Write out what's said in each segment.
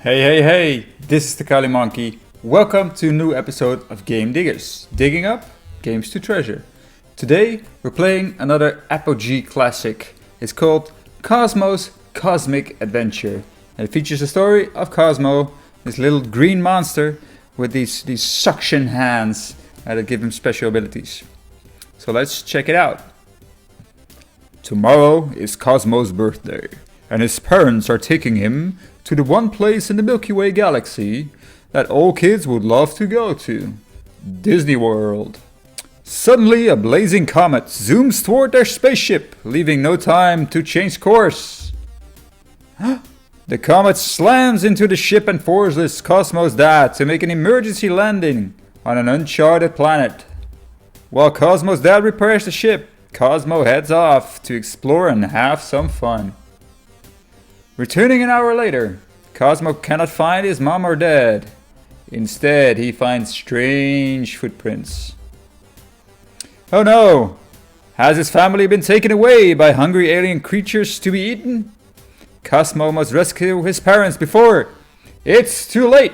Hey, this is the Kali Monkey. Welcome to a new episode of GameDiggers, digging up games to treasure. Today we're playing another Apogee classic. It's called Cosmo's Cosmic Adventure. And it features the story of Cosmo, this little green monster with these suction hands that give him special abilities. So let's check it out. Tomorrow is Cosmo's birthday, and his parents are taking him to the one place in the Milky Way galaxy that all kids would love to go to, Disney World. Suddenly, a blazing comet zooms toward their spaceship, leaving no time to change course. The comet slams into the ship and forces Cosmo's dad to make an emergency landing on an uncharted planet. While Cosmo's dad repairs the ship, Cosmo heads off to explore and have some fun. Returning an hour later, Cosmo cannot find his mom or dad. Instead, he finds strange footprints. Oh no! Has his family been taken away by hungry alien creatures to be eaten? Cosmo must rescue his parents before it's too late!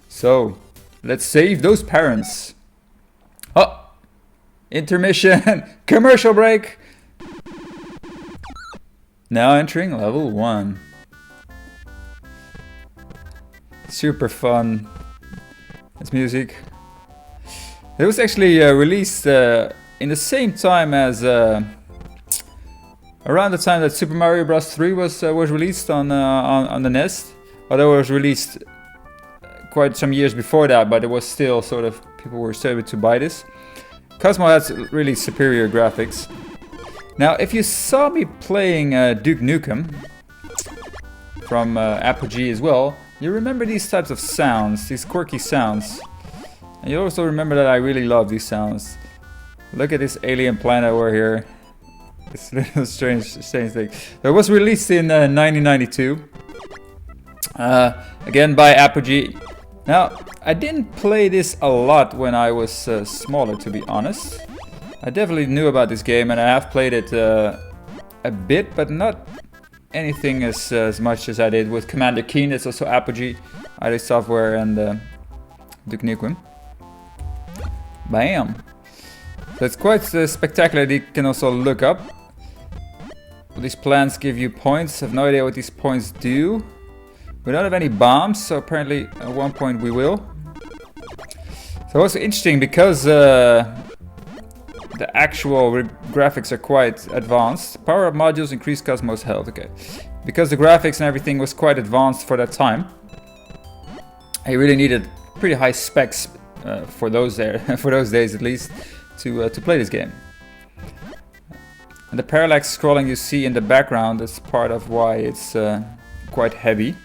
So, let's save those parents. Oh! Intermission! Commercial break! Now entering level 1. Super fun. This music. It was actually released in the same time as around the time that Super Mario Bros. 3 was released on the NES. Although it was released quite some years before that, but it was still sort of, people were still able to buy this. Cosmo has really superior graphics. Now, if you saw me playing Duke Nukem from Apogee as well, you remember these types of sounds, these quirky sounds. And you also remember that I really love these sounds. Look at this alien planet over here. This little strange thing. It was released in 1992. Again by Apogee. Now, I didn't play this a lot when I was smaller, to be honest. I definitely knew about this game, and I have played it a bit, but not anything as much as I did with Commander Keen. It's also Apogee Software, and Duke Nukem. Bam! So it's quite spectacular. You can also look up. These plants give you points. I have no idea what these points do. We don't have any bombs, so apparently at one point we will. So also interesting because the actual graphics are quite advanced. Power-up modules increase Cosmo's health. Okay, because the graphics and everything was quite advanced for that time, I really needed pretty high specs for those days at least, to play this game. And the parallax scrolling you see in the background is part of why it's quite heavy.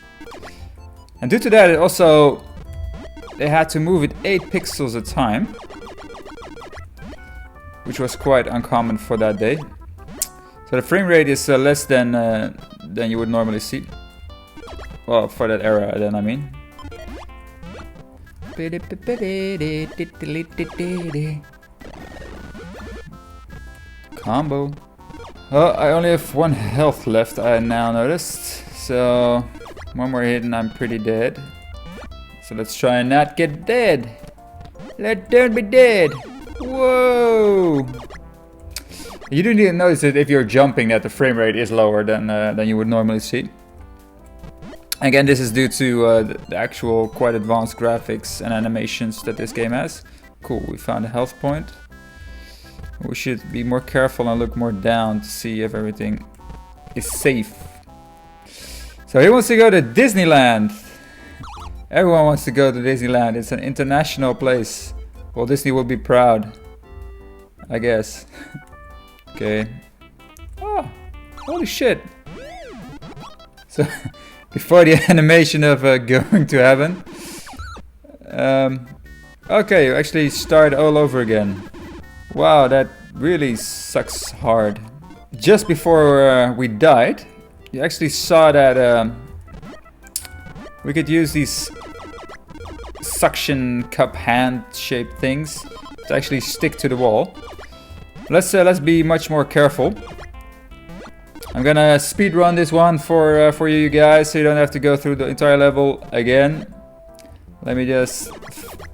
And due to that, it also they had to move it 8 pixels at a time, which was quite uncommon for that day. So the frame rate is less than you would normally see. Well, for that era, then I mean. Combo. Oh, I only have 1 health left, I now noticed. So, 1 more hit and I'm pretty dead. So let's try and not get dead. Don't be dead. Whoa! You do need to notice that if you're jumping that the frame rate is lower than you would normally see. Again, this is due to the actual quite advanced graphics and animations that this game has. Cool, we found a health point. We should be more careful and look more down to see if everything is safe. So he wants to go to Disneyland. Everyone wants to go to Disneyland. It's an international place. Well, Disney will be proud, I guess. Okay. Oh, holy shit. So, before the animation of going to heaven. Okay, you actually start all over again. Wow, that really sucks hard. Just before we died, you actually saw that we could use these suction cup hand shaped things to actually stick to the wall. Let's be much more careful. I'm gonna speed run this one for you guys, so you don't have to go through the entire level again. Let me just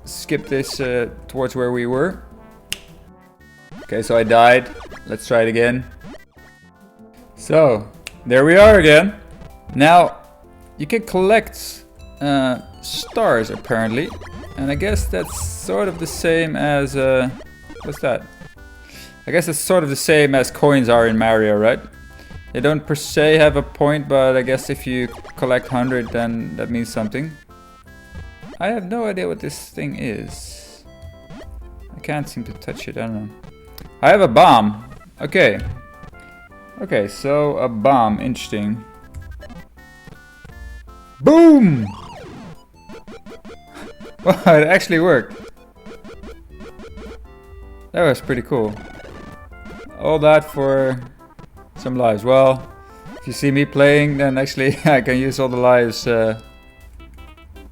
skip this towards where we were. Okay, so I died. Let's try it again. So, there we are again. Now, you can collect stars apparently. And I guess that's sort of the same as... what's that? I guess it's sort of the same as coins are in Mario, right? They don't per se have a point, but I guess if you collect 100 then that means something. I have no idea what this thing is. I can't seem to touch it, I don't know. I have a bomb. Okay. Okay, so a bomb, interesting. Boom! Wow, it actually worked. That was pretty cool. All that for some lives. Well, if you see me playing, then actually I can use all the lives that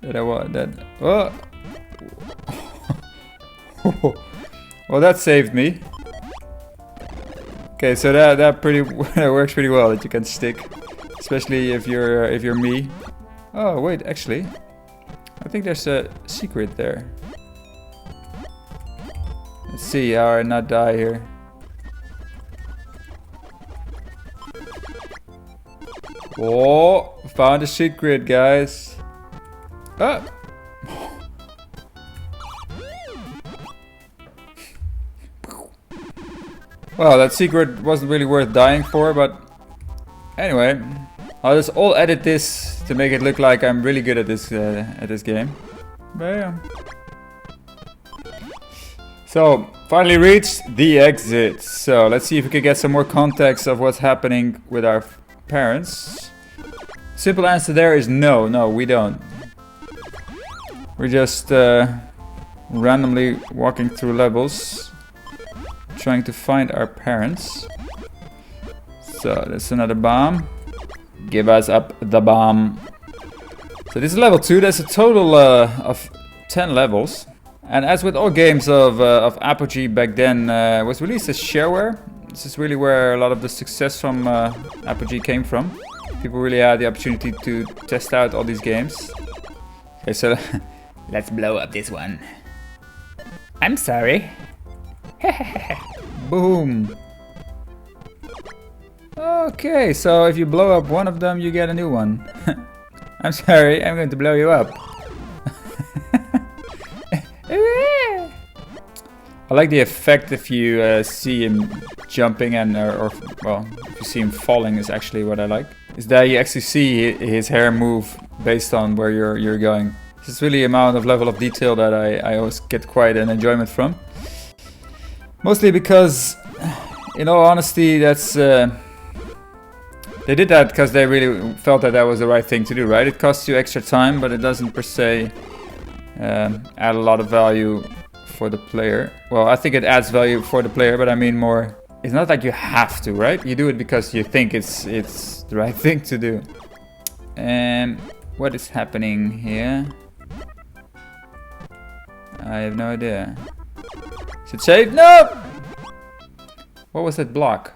I want. Oh. Well, that saved me. Okay, so that that works pretty well. That you can stick, especially if you're me. Oh wait, actually, I think there's a secret there. Let's see how I not die here. Oh, found a secret, guys. Ah. Well, that secret wasn't really worth dying for, but anyway, I'll just all edit this to make it look like I'm really good at this game. Bam. So, finally reached the exit. So, let's see if we can get some more context of what's happening with our parents. Simple answer there is no. No, we don't. We're just randomly walking through levels, trying to find our parents. So, that's another bomb. Give us up the bomb. So this is level 2. There's a total of 10 levels. And as with all games of Apogee back then, was released as shareware. This is really where a lot of the success from Apogee came from. People really had the opportunity to test out all these games. Okay, so let's blow up this one. I'm sorry. Boom. Okay, so if you blow up one of them, you get a new one. I'm sorry, I'm going to blow you up. I like the effect if you see him jumping and or well, if you see him falling is actually what I like. Is that you actually see his hair move based on where you're going. This is really amount of level of detail that I always get quite an enjoyment from. Mostly because, in all honesty, that's they did that because they really felt that was the right thing to do, right? It costs you extra time, but it doesn't per se add a lot of value for the player. Well, I think it adds value for the player, but I mean more, it's not like you have to, right? You do it because you think it's the right thing to do. And what is happening here? I have no idea. Is it safe? No! What was that block?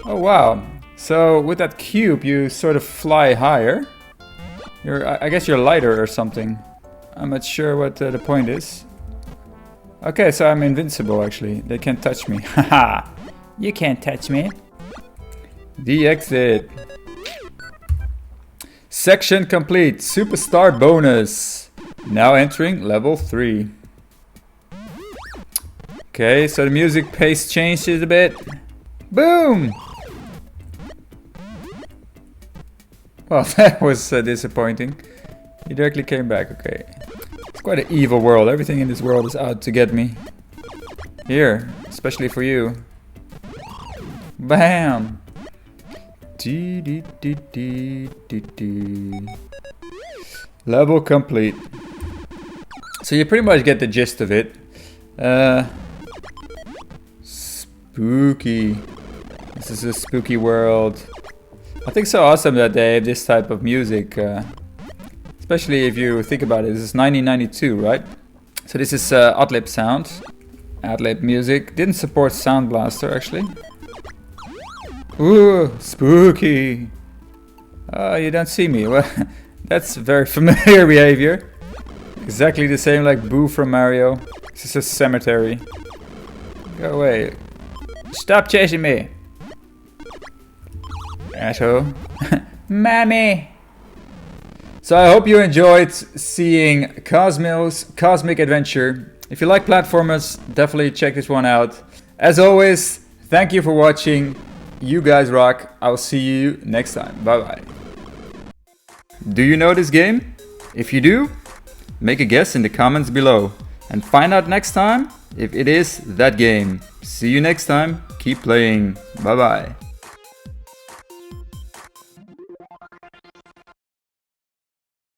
Oh wow. So with that cube you sort of fly higher. I guess you're lighter or something. I'm not sure what the point is. Okay, so I'm invincible actually. They can't touch me. Haha. You can't touch me. The exit. Section complete. Superstar bonus. Now entering level 3. Okay, so the music pace changes a bit. Boom! Well, that was disappointing. He directly came back, okay. It's quite an evil world. Everything in this world is out to get me. Here, especially for you. Bam! Level complete. So you pretty much get the gist of it. Spooky. This is a spooky world. I think so awesome that they have this type of music. Especially if you think about it. This is 1992, right? So this is Adlib sound. Adlib music. Didn't support Sound Blaster actually. Ooh, spooky. Oh, you don't see me. Well, that's very familiar behavior. Exactly the same like Boo from Mario. This is a cemetery. Go away. Stop chasing me. Asshole. Mammy. So I hope you enjoyed seeing Cosmo's Cosmic Adventure. If you like platformers, definitely check this one out. As always, thank you for watching. You guys rock. I'll see you next time. Bye bye. Do you know this game? If you do, make a guess in the comments below. And find out next time if it is that game. See you next time. Keep playing. Bye bye.